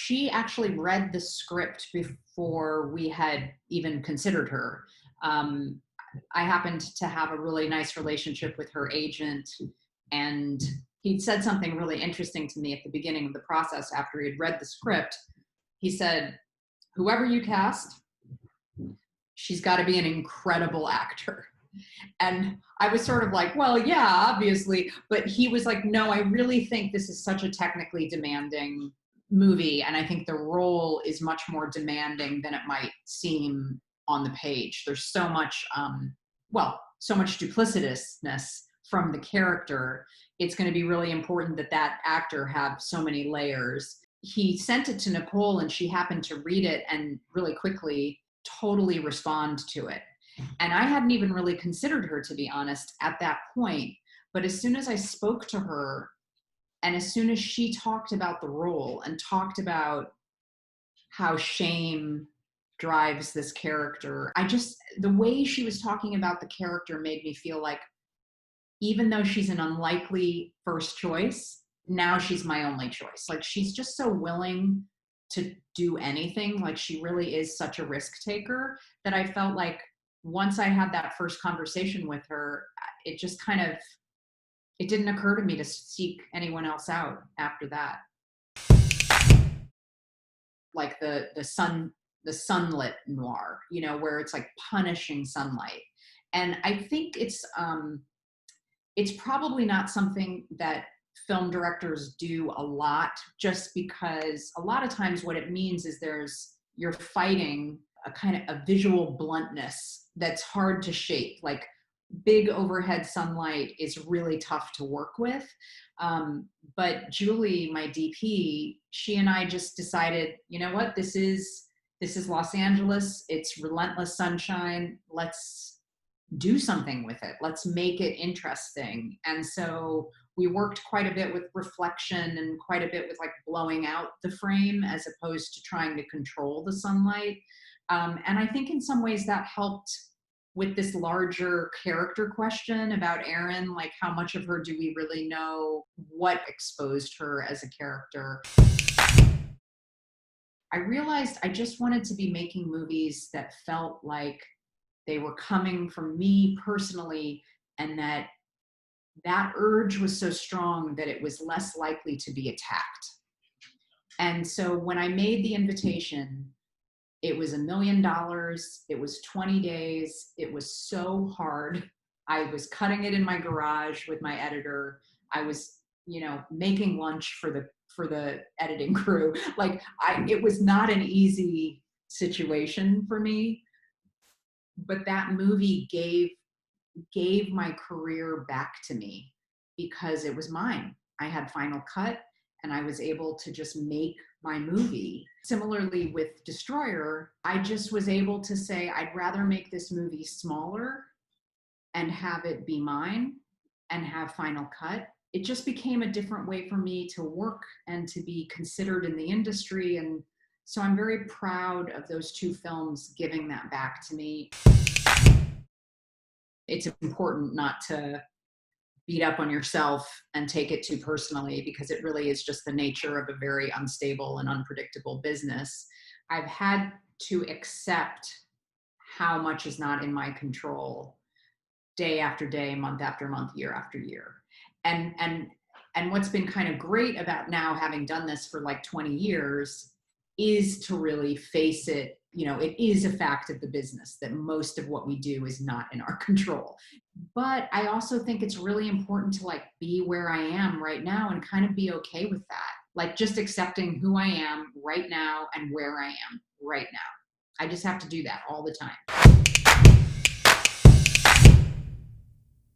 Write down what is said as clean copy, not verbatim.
she actually read the script before we had even considered her. I happened to have a really nice relationship with her agent, and he'd said something really interesting to me at the beginning of the process after he'd read the script. He said, whoever you cast, she's got to be an incredible actor. And I was sort of like, well, yeah, obviously. But he was like, no, I really think this is such a technically demanding movie. And I think the role is much more demanding than it might seem on the page. There's so much, so much duplicitousness from the character. It's going to be really important that that actor have so many layers. He sent it to Nicole, and she happened to read it and really quickly totally respond to it. And I hadn't even really considered her, to be honest, at that point. But as soon as I spoke to her, and as soon as she talked about the role and talked about how shame drives this character, the way she was talking about the character made me feel like, even though she's an unlikely first choice, now she's my only choice. Like, she's just so willing to do anything. Like, she really is such a risk taker that I felt like once I had that first conversation with her, it just kind of, it didn't occur to me to seek anyone else out after that. Like the sunlit noir, you know, where it's like punishing sunlight. And I think it's probably not something that film directors do a lot, just because a lot of times what it means is you're fighting a kind of a visual bluntness that's hard to shape. Like, big overhead sunlight is really tough to work with. But Julie, my DP, she and I just decided, you know what, this is Los Angeles. It's relentless sunshine. Let's do something with it. Let's make it interesting. And so we worked quite a bit with reflection and quite a bit with like blowing out the frame as opposed to trying to control the sunlight. And I think in some ways that helped with this larger character question about Erin, like how much of her do we really know? What exposed her as a character? I realized I just wanted to be making movies that felt like they were coming from me personally, and that urge was so strong that it was less likely to be attacked. And so when I made the invitation, it was $1 million. It was 20 days. It was so hard. I was cutting it in my garage with my editor. I was, making lunch for the editing crew. Like, it was not an easy situation for me, but that movie gave my career back to me because it was mine. I had final cut and I was able to just make my movie. Similarly with Destroyer, I just was able to say, I'd rather make this movie smaller and have it be mine and have final cut. It just became a different way for me to work and to be considered in the industry. And so I'm very proud of those two films giving that back to me. It's important not to beat up on yourself and take it too personally, because it really is just the nature of a very unstable and unpredictable business. I've had to accept how much is not in my control day after day, month after month, year after year. And what's been kind of great about now having done this for like 20 years is to really face it. It is a fact of the business that most of what we do is not in our control. But I also think it's really important to like be where I am right now and kind of be okay with that. Like, just accepting who I am right now and where I am right now. I just have to do that all the time.